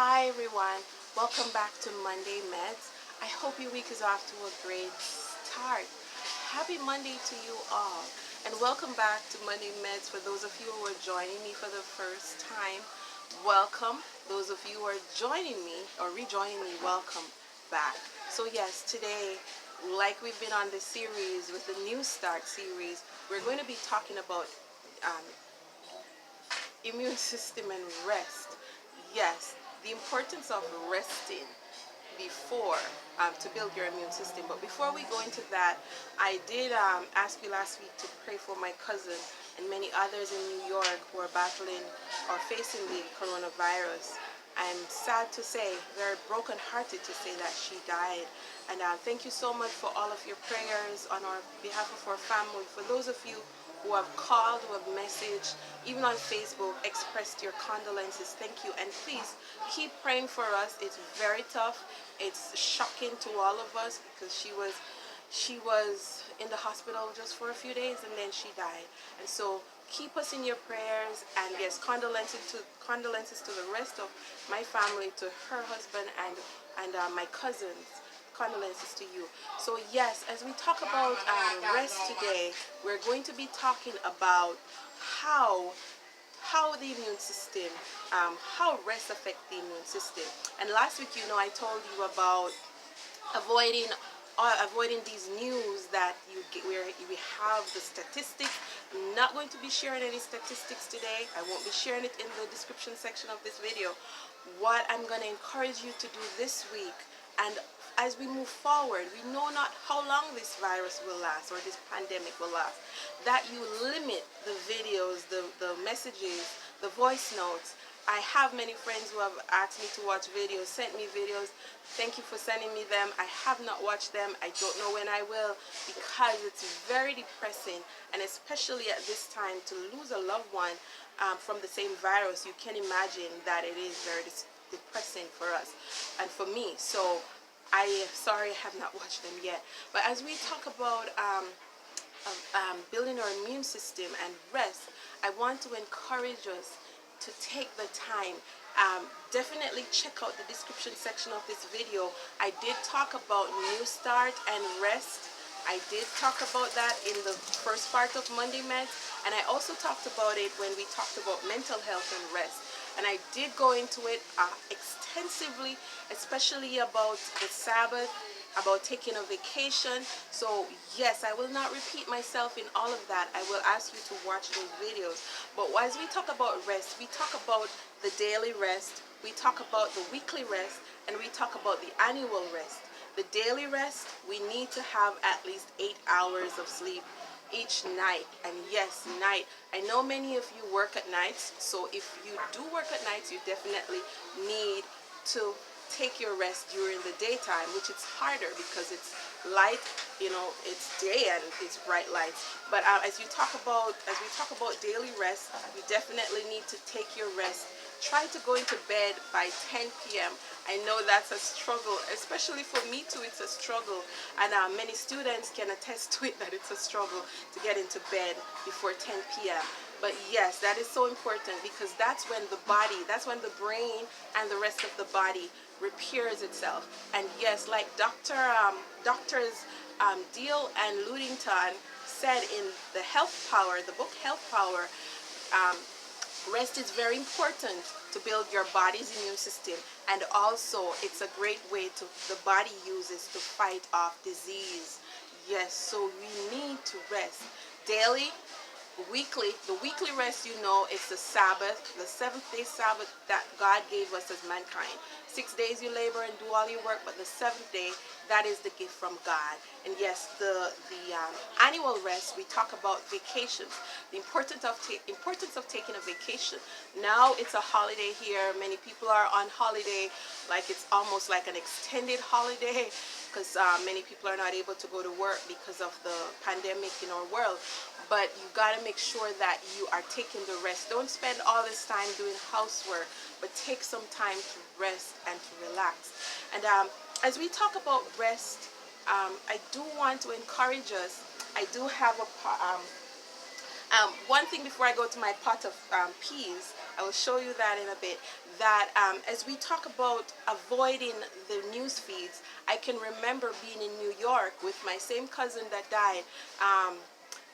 Hi everyone, welcome back to Monday Medz. I hope your week is off to a great start. Happy Monday to you all, and welcome back to Monday Medz. For those of you who are joining me for the first time, welcome. Those of you who are joining me or rejoining me, welcome back. So yes, today, like we've been on this series with the New Start series, we're going to be talking about immune system and rest. Yes, the importance of resting before to build your immune system. But before we go into that, I did ask you last week to pray for my cousin and many others in New York who are battling or facing the coronavirus. I'm sad to say, very brokenhearted to say that she died. And thank you so much for all of your prayers on our behalf of our family. For those of you who have called, who have messaged, even on Facebook, expressed your condolences. Thank you. And please keep praying for us. It's very tough. It's shocking to all of us because she was in the hospital just for a few days and then she died. And so keep us in your prayers, and yes, condolences to the rest of my family, to her husband and my cousins. Condolences to you. So yes, as we talk about rest today, we're going to be talking about how the immune system, how rest affects the immune system. And last week, I told you about avoiding these news that you get where we have the statistics. I'm not going to be sharing any statistics today. I won't be sharing it in the description section of this video. What I'm going to encourage you to do this week, and as we move forward, we know not how long this virus will last or this pandemic will last, that you limit the videos, the messages, the voice notes. I have many friends who have asked me to watch videos, sent me videos. Thank you for sending me them. I have not watched them. I don't know when I will, because it's very depressing, and especially at this time, to lose a loved one from the same virus. You can imagine that it is very depressing for us and for me. So sorry I have not watched them yet. But as we talk about building our immune system and rest, I want to encourage us to take the time. Definitely check out the description section of this video. I did talk about New Start and rest. I did talk about that in the first part of Monday Medz, and I also talked about it when we talked about mental health and rest. And I did go into it extensively, especially about the Sabbath, about taking a vacation. So yes, I will not repeat myself in all of that. I will ask you to watch those videos. But as we talk about rest, we talk about the daily rest, we talk about the weekly rest, and we talk about the annual rest. The daily rest, we need to have at least 8 hours of sleep each night. And yes, night. I know many of you work at nights, so if you do work at nights, you definitely need to take your rest during the daytime, which it's harder because it's light, it's day and it's bright lights. But as we talk about daily rest, you definitely need to take your rest. Try to go into bed by 10 p.m. I know that's a struggle, especially for me too. It's a struggle, and many students can attest to it, that it's a struggle to get into bed before 10 p.m. But yes, that is so important, because that's when the brain and the rest of the body repairs itself. And yes, like doctors Deal and Ludington said in the book Health Power, rest is very important to build your body's immune system, and also it's a great way the body uses to fight off disease. Yes, so we need to rest daily, weekly. The weekly rest, it's the Sabbath, the 7th-day Sabbath that God gave us as mankind. 6 days you labor and do all your work, but the 7th day, that is the gift from God. And yes, the annual rest, we talk about vacations, the importance of taking a vacation. Now it's a holiday here. Many people are on holiday, like it's almost like an extended holiday, because many people are not able to go to work because of the pandemic in our world. But you got to make sure that you are taking the rest. Don't spend all this time doing housework, but take some time to rest and to relax. And as we talk about rest, I do want to encourage us. I do have one thing before I go to my pot of peas. I will show you that in a bit. That as we talk about avoiding the news feeds, I can remember being in New York with my same cousin that died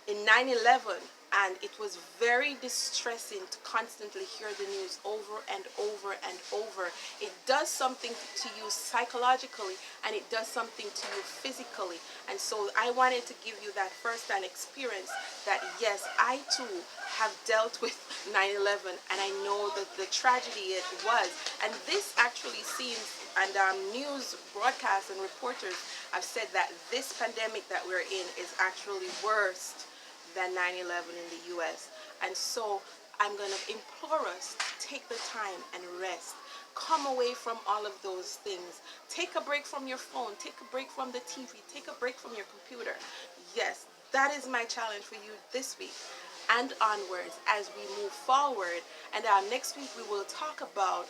in 9/11, and it was very distressing to constantly hear the news over and over and over. It does something to you psychologically, and it does something to you physically. And so I wanted to give you that first-hand experience that yes, I too have dealt with 9/11, and I know that the tragedy it was. And this actually seems, and news broadcasts and reporters have said that this pandemic that we're in is actually worse than 9/11 in the U.S. And so I'm going to implore us to take the time and rest. Come away from all of those things. Take a break from your phone. Take a break from the TV. Take a break from your computer. Yes, that is my challenge for you this week and onwards as we move forward. And next week we will talk about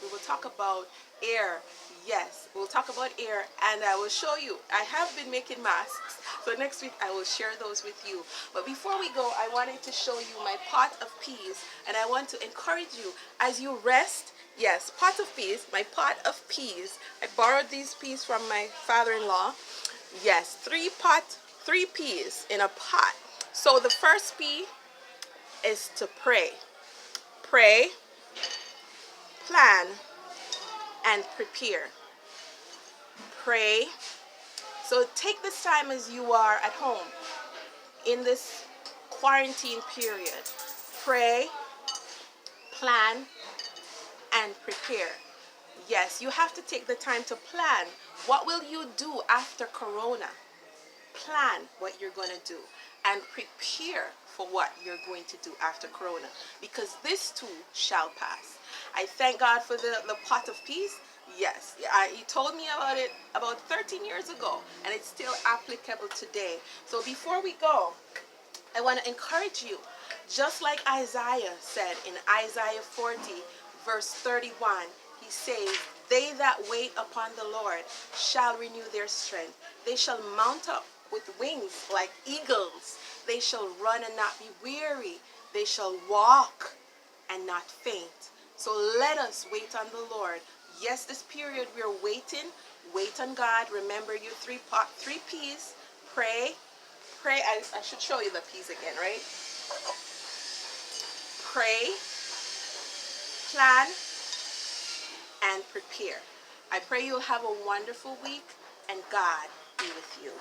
air. Yes, we'll talk about air, and I will show you. I have been making masks, so next week I will share those with you. But before we go, I wanted to show you my pot of peas, and I want to encourage you as you rest. Yes, pot of peas, my pot of peas. I borrowed these peas from my father-in-law. Yes, three peas in a pot. So the first pea is to pray. Pray, plan, and prepare. Pray. So take this time as you are at home in this quarantine period. Pray, plan, and prepare. Yes, you have to take the time to plan. What will you do after Corona? Plan what you're going to do and prepare for what you're going to do after Corona, because this too shall pass. I thank God for the pot of peace. Yes, he told me about it about 13 years ago, and it's still applicable today. So before we go, I want to encourage you, just like Isaiah said in Isaiah 40 verse 31, he says, "They that wait upon the Lord shall renew their strength. They shall mount up with wings like eagles. They shall run and not be weary. They shall walk and not faint." So let us wait on the Lord. Yes, this period we're waiting. Wait on God. Remember your three peas. Pray. Pray. I should show you the peas again, right? Pray, plan, and prepare. I pray you'll have a wonderful week, and God be with you.